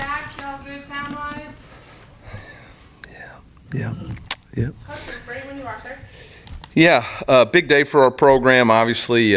back. Y'all good sound-wise? Yeah. Coach, ready when you are, sir. Yeah, big day for our program. Obviously,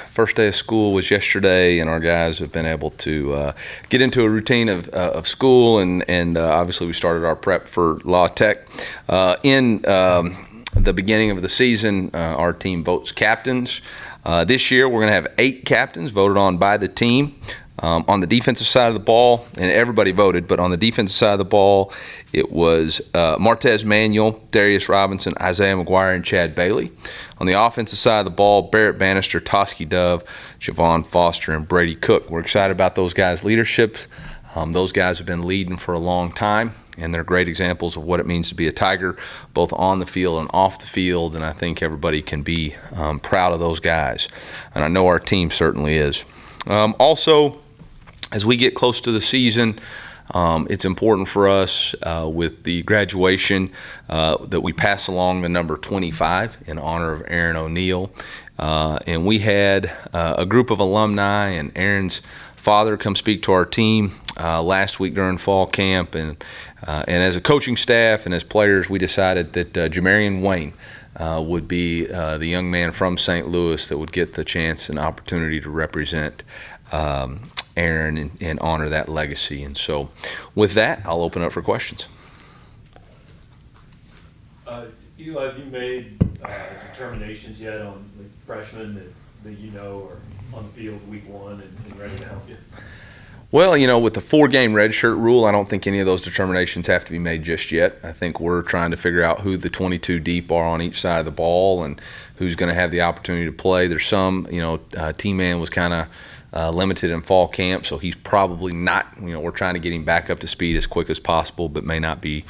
first day of school was yesterday, and our guys have been able to get into a routine of school, and obviously we started our prep for La Tech. In the beginning of the season, our team votes captains. This year, we're going to have 8 captains voted on by the team. On the defensive side of the ball, and everybody voted, but on the defensive side of the ball, it was Martez Manuel, Darius Robinson, Isaiah McGuire, and Chad Bailey. On the offensive side of the ball, Barrett Bannister, Toski Dove, Javon Foster, and Brady Cook. We're excited about those guys' leadership. Those guys have been leading for a long time, and they're great examples of what it means to be a Tiger, both on the field and off the field, and I think everybody can be proud of those guys, and I know our team certainly is. Also, as we get close to the season, it's important for us with the graduation that we pass along the number 25 in honor of Aaron O'Neill. And we had a group of alumni and Aaron's father come speak to our team last week during fall camp. And as a coaching staff and as players, we decided that Jamarian Wayne would be the young man from St. Louis that would get the chance and opportunity to represent Aaron and honor that legacy. And so with that, I'll open up for questions. Eli, have you made determinations yet on like, freshmen that you know are on the field week 1 and ready to help you? Well, you know, with the 4-game redshirt rule, I don't think any of those determinations have to be made just yet. I think we're trying to figure out who the 22 deep are on each side of the ball and who's going to have the opportunity to play. There's some, you know, T-Man was kind of limited in fall camp, so he's probably not, you know, we're trying to get him back up to speed as quick as possible, but may not be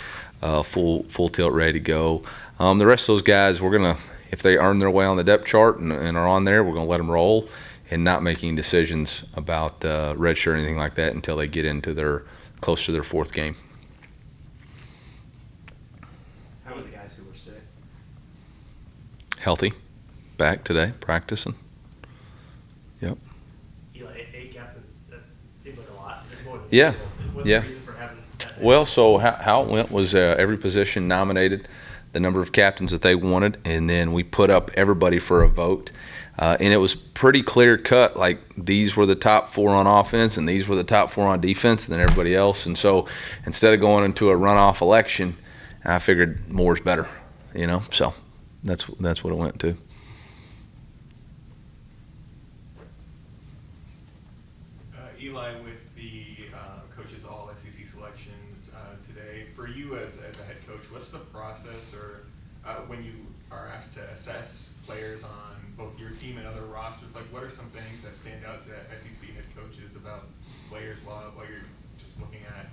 full tilt ready to go. The rest of those guys, we're going to, if they earn their way on the depth chart and are on there, we're going to let them roll and not making decisions about redshirt or anything like that until they get into close to their 4th game. How are the guys who were sick? Healthy, back today, practicing. Yep. Eli, 8 captains, that seems like a lot. More than Yeah. What's Yeah. the reason for having that many? Well, so how it went was every position nominated the number of captains that they wanted, and then we put up everybody for a vote. And it was pretty clear cut, like these were the top 4 on offense and these were the top 4 on defense and then everybody else. And so instead of going into a runoff election, I figured more is better, you know, so that's what it went to. Eli, with the coaches all SEC selections today, for you as a head coach, what's the process or when you are asked to assess players on both your team and other rosters, like what are some things that stand out to SEC head coaches about players while you're just looking at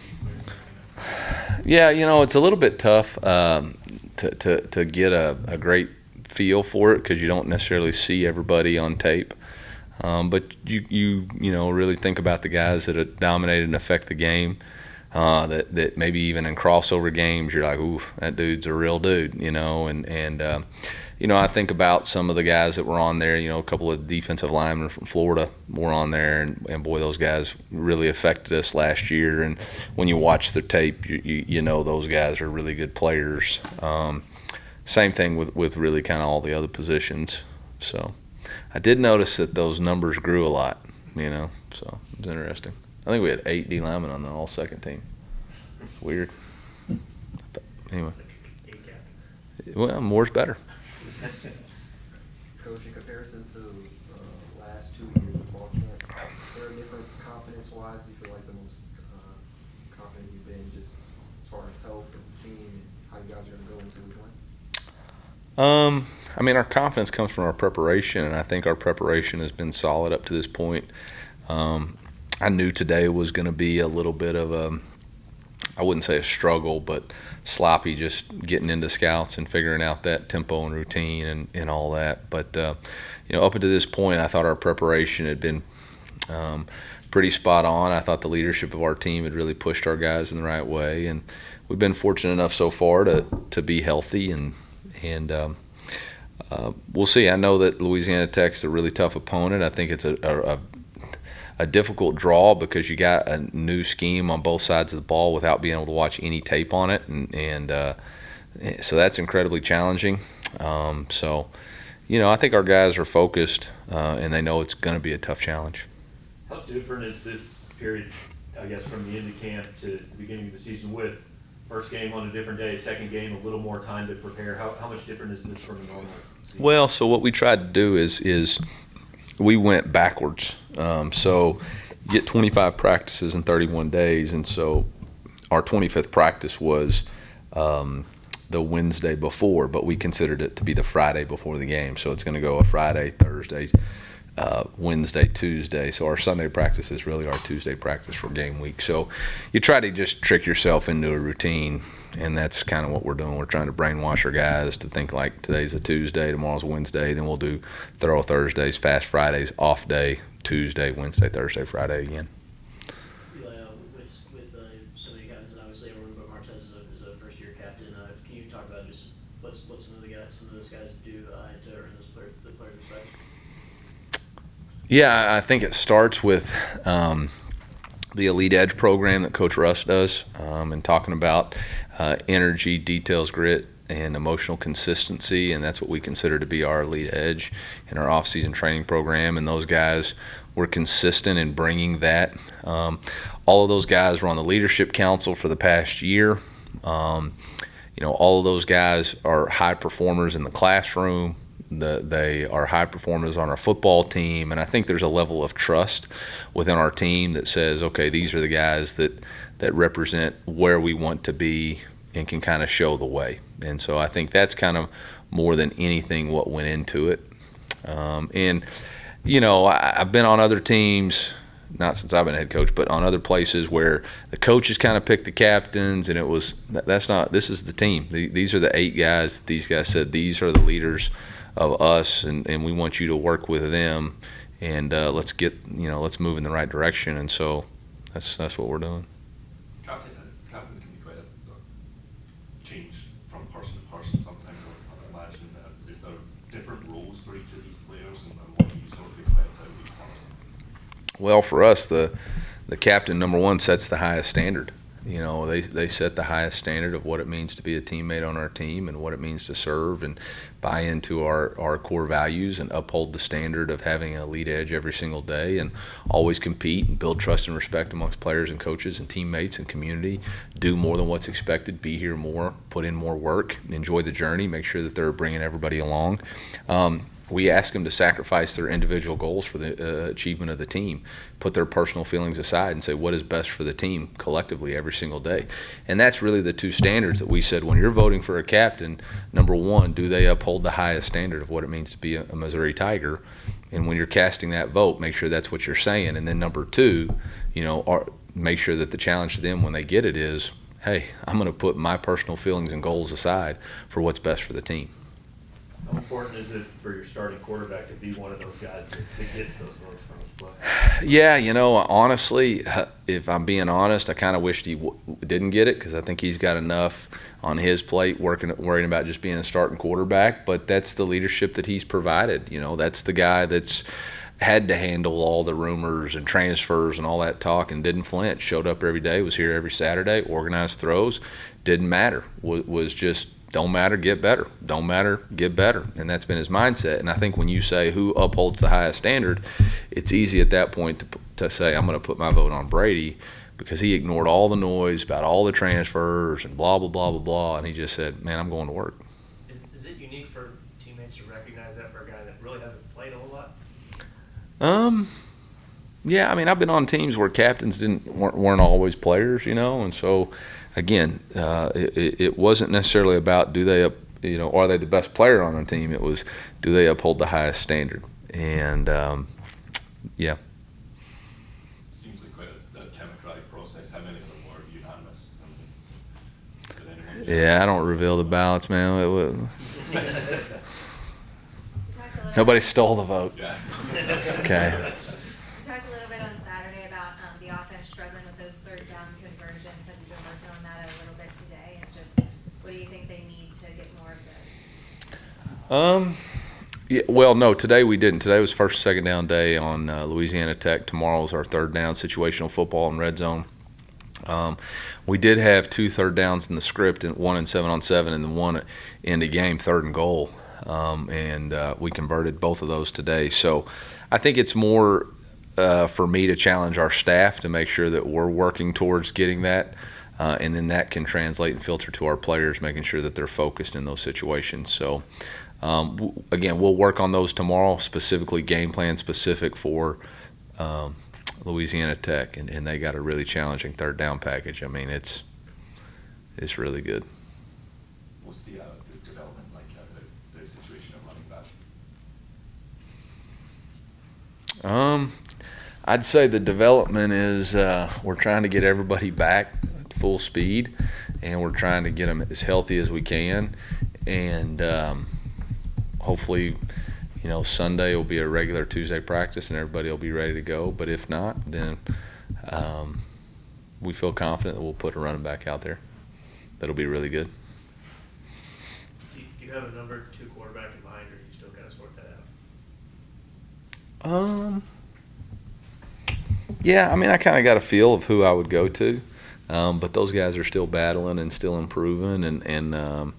these players? Yeah, you know, it's a little bit tough to get a great feel for it because you don't necessarily see everybody on tape. But you know really think about the guys that dominate and affect the game. That maybe even in crossover games you're like, ooh, that dude's a real dude, you know, and you know, I think about some of the guys that were on there, you know, a couple of defensive linemen from Florida were on there, and boy, those guys really affected us last year. And when you watch the tape, you know those guys are really good players. Same thing with really kind of all the other positions. So I did notice that those numbers grew a lot, you know, so it was interesting. I think we had 8 D linemen on the all-second team. Weird. Anyway. Well, more's better. Coach, in comparison to last 2 years of fall camp, is there a difference confidence-wise? Do you feel like the most confident you've been just as far as health and the team and how you guys are going to go into week 1? I mean, our confidence comes from our preparation, and I think our preparation has been solid up to this point. I knew today was going to be a little bit of I wouldn't say a struggle, but sloppy just getting into scouts and figuring out that tempo and routine and all that. But, you know, up until this point, I thought our preparation had been pretty spot on. I thought the leadership of our team had really pushed our guys in the right way. And we've been fortunate enough so far to be healthy. And we'll see. I know that Louisiana Tech's a really tough opponent. I think it's a a difficult draw because you got a new scheme on both sides of the ball without being able to watch any tape on it, and so that's incredibly challenging. So, I think our guys are focused, and they know it's going to be a tough challenge. How different is this period, I guess, from the end of camp to the beginning of the season with first game on a different day, second game, a little more time to prepare? How much different is this from a normal season? Well, so what we tried to do is we went backwards. So you get 25 practices in 31 days, and so our 25th practice was the Wednesday before, but we considered it to be the Friday before the game. So it's going to go a Friday, Thursday, Wednesday, Tuesday. So our Sunday practice is really our Tuesday practice for game week. So you try to just trick yourself into a routine, and that's kind of what we're doing. We're trying to brainwash our guys to think like today's a Tuesday, tomorrow's a Wednesday, then we'll do thorough Thursdays, fast Fridays, off day, Tuesday, Wednesday, Thursday, Friday again. With so many captains, and obviously everyone but Martez is a first-year captain, can you talk about just what some of those guys do to earn the players' respect? Yeah, I think it starts with the Elite Edge program that Coach Russ does, and talking about energy, details, grit, and emotional consistency, and that's what we consider to be our Elite Edge in our off-season training program. And those guys were consistent in bringing that. All of those guys were on the leadership council for the past year. All of those guys are high performers in the classroom. They are high performers on our football team, and I think there's a level of trust within our team that says, okay, these are the guys that represent where we want to be and can kind of show the way. And so I think that's kind of more than anything what went into it. I've been on other teams, not since I've been head coach, but on other places where the coaches kind of picked the captains, and this is the team. These are the 8 guys. These guys said these are the leaders of us, and we want you to work with them, and let's move in the right direction. And so that's what we're doing. Captain can be quite a change from person to person sometimes. I imagine is there different roles for each of these players, and what do you sort of expect out of each one of them? Well, for us, the captain, number one, sets the highest standard. They set the highest standard of what it means to be a teammate on our team and what it means to serve and buy into our core values and uphold the standard of having a lead edge every single day and always compete and build trust and respect amongst players and coaches and teammates and community, do more than what's expected, be here more, put in more work, enjoy the journey, make sure that they're bringing everybody along. We ask them to sacrifice their individual goals for the achievement of the team, put their personal feelings aside and say what is best for the team collectively every single day. And that's really the 2 standards that we said when you're voting for a captain. Number one, do they uphold the highest standard of what it means to be a Missouri Tiger? And when you're casting that vote, make sure that's what you're saying. And then number 2, make sure that the challenge to them when they get it is, hey, I'm going to put my personal feelings and goals aside for what's best for the team. How important is it for your starting quarterback to be one of those guys that gets those votes from his play? Yeah, honestly, if I'm being honest, I kind of wished he didn't get it because I think he's got enough on his plate worrying about just being a starting quarterback. But that's the leadership that he's provided. That's the guy that's had to handle all the rumors and transfers and all that talk and didn't flinch. Showed up every day, was here every Saturday, organized throws. Didn't matter. Was just don't matter, get better. Don't matter, get better. And that's been his mindset. And I think when you say who upholds the highest standard, it's easy at that point to say I'm going to put my vote on Brady because he ignored all the noise about all the transfers and blah, blah, blah, blah, blah. And he just said, man, I'm going to work. Is it unique for teammates to recognize that for a guy that really hasn't played a whole lot? Yeah, I've been on teams where captains weren't always players, and so again, it wasn't necessarily about are they the best player on the team? It was, do they uphold the highest standard? And yeah. Seems like quite a democratic process. How many of them were unanimous? Yeah, I don't reveal the ballots, man. Nobody stole the vote. Yeah. Okay. We talked a little bit on Saturday about the offense struggling with those 3rd down conversions. Have you been working on that a little bit today? And just what do you think they need to get more of those? Yeah, well, no, today we didn't. Today was first, second down day on Louisiana Tech. Tomorrow's our third down, situational football and red zone. We did have 2 third downs in the script, and 1 and 7-on-7, and then 1 in the game, 3rd and goal. And we converted both of those today. So I think it's more for me to challenge our staff to make sure that we're working towards getting that. And then that can translate and filter to our players, making sure that they're focused in those situations. So, again, we'll work on those tomorrow, specifically game plan specific for Louisiana Tech, and they got a really challenging third down package. I mean, it's really good. What's the development like, the situation of running back? I'd say the development is we're trying to get everybody back at full speed, and we're trying to get them as healthy as we can. And hopefully, Sunday will be a regular Tuesday practice, and everybody will be ready to go. But if not, then we feel confident that we'll put a running back out there that'll be really good. Do you have a number 2 quarterback in mind, or do you still got to sort that out? Yeah, I mean, I kind of got a feel of who I would go to, but those guys are still battling and still improving, and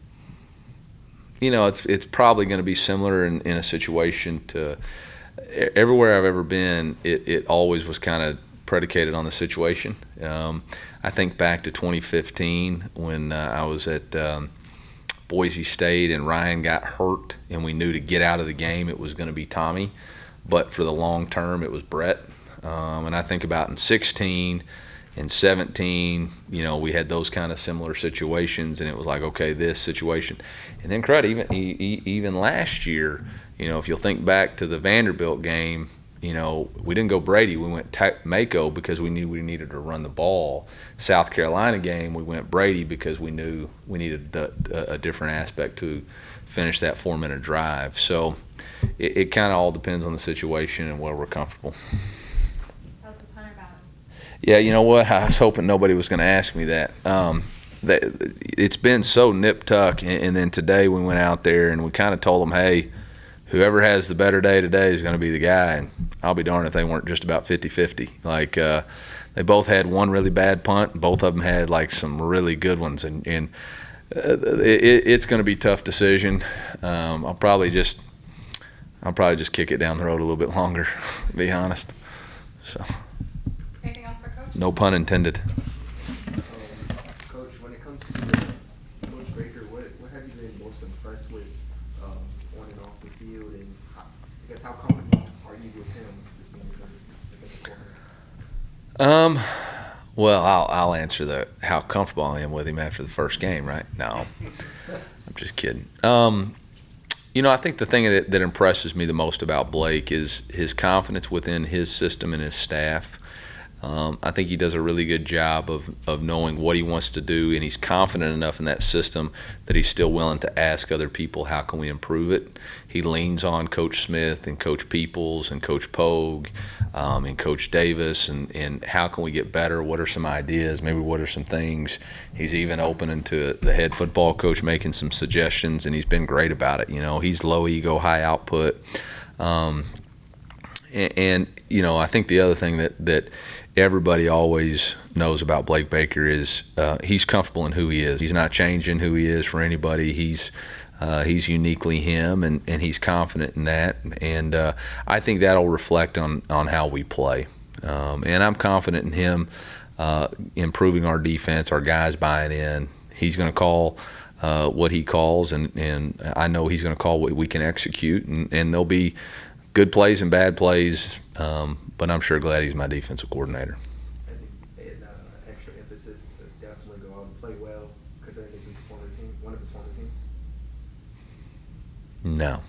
it's probably going to be similar in a situation to everywhere I've ever been. It always was kind of predicated on the situation. I think back to 2015 when I was at Boise State and Ryan got hurt, and we knew to get out of the game it was going to be Tommy, but for the long term it was Brett. And I think about in 16 and 17, we had those kind of similar situations, and it was like, okay, this situation. And then even last year, if you'll think back to the Vanderbilt game, we didn't go Brady, we went Mako because we knew we needed to run the ball. South Carolina game, we went Brady because we knew we needed a different aspect to finish that 4-minute drive. So it kind of all depends on the situation and where we're comfortable. Yeah, you know what? I was hoping nobody was going to ask me that. It's been so nip-tuck, and then today we went out there and we kind of told them, hey, whoever has the better day today is going to be the guy. And I'll be darned if they weren't just about 50-50. Like, they both had one really bad punt, and both of them had, like, some really good ones. And it's going to be a tough decision. I'll probably just kick it down the road a little bit longer, to be honest. So. Anything else for Coach? No pun intended. Coach, when it comes to Coach Baker, what have you been most impressed with on and off the field, and I guess how comfortable are you with him just being your defensive coordinator? Well, I'll answer how comfortable I am with him after the first game, right? No, I'm just kidding. I think the thing that impresses me the most about Blake is his confidence within his system and his staff. I think he does a really good job of knowing what he wants to do, and he's confident enough in that system that he's still willing to ask other people, how can we improve it? He leans on Coach Smith and Coach Peoples and Coach Pogue and Coach Davis, and how can we get better? What are some ideas? Maybe what are some things? He's even open to the head football coach making some suggestions, and he's been great about it. He's low ego, high output. And I think the other thing that everybody always knows about Blake Baker is he's comfortable in who he is. He's not changing who he is for anybody. He's uniquely him, and he's confident in that. And I think that'll reflect on how we play. And I'm confident in him improving our defense, our guys buying in. He's going to call what he calls, and I know he's going to call what we can execute. And there'll be good plays and bad plays, but I'm sure glad he's my defensive coordinator. Has he had extra emphasis to definitely go out and play well, considering this is one of his former team? No,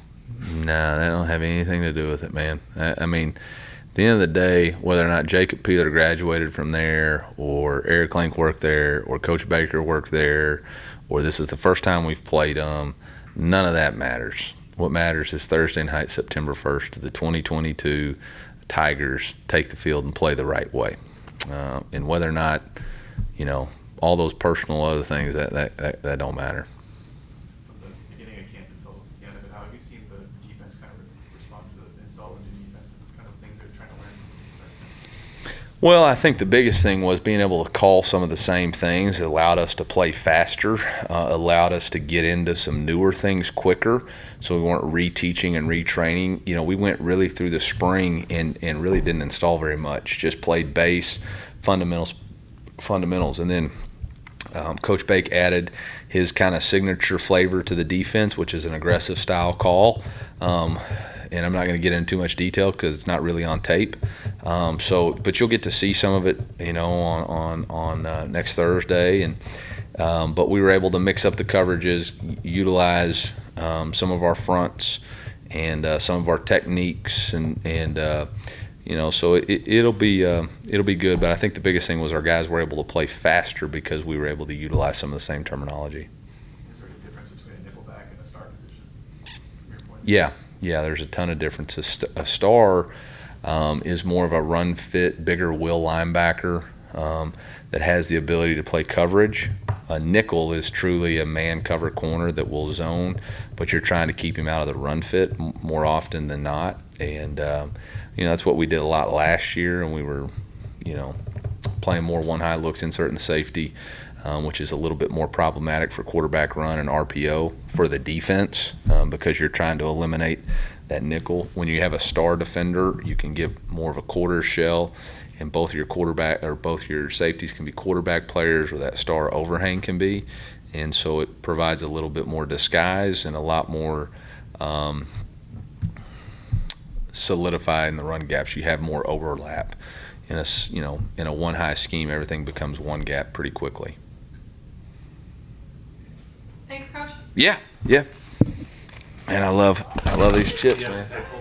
that don't have anything to do with it, man. I mean, at the end of the day, whether or not Jacob Peeler graduated from there, or Eric Link worked there, or Coach Baker worked there, or this is the first time we've played them, none of that matters. What matters is Thursday night, September 1st, the 2022 Tigers take the field and play the right way. And whether or not, all those personal other things, that don't matter. From the beginning of camp until the end of it, how have you seen the defense kind Well, I think the biggest thing was being able to call some of the same things. It allowed us to play faster, allowed us to get into some newer things quicker, so we weren't reteaching and retraining. You know, we went really through the spring and really didn't install very much, just played base, fundamentals, and then Coach Bake added his kind of signature flavor to the defense, which is an aggressive style call. And I'm not going to get into too much detail because it's not really on tape. But you'll get to see some of it, you know, on next Thursday. And but we were able to mix up the coverages, utilize some of our fronts and some of our techniques, and you know, so it'll be good. But I think the biggest thing was our guys were able to play faster because we were able to utilize some of the same terminology. Is there a difference between a nickelback and a star position from your point of Yeah, there's a ton of differences. A star is more of a run fit, bigger will linebacker that has the ability to play coverage. A nickel is truly a man cover corner that will zone, but you're trying to keep him out of the run fit more often than not. And you know, that's what we did a lot last year, and we were, you know, playing more one high looks, inserting the safety, which is a little bit more problematic for quarterback run and RPO for the defense because you're trying to eliminate that nickel. When you have a star defender, you can give more of a quarter shell, and both your safeties can be quarterback players, or that star overhang can be, and so it provides a little bit more disguise and a lot more solidifying the run gaps. You have more overlap in a one high scheme. Everything becomes one gap pretty quickly. Thanks, Coach. Yeah. And I love these chips, Yeah, man. thankful.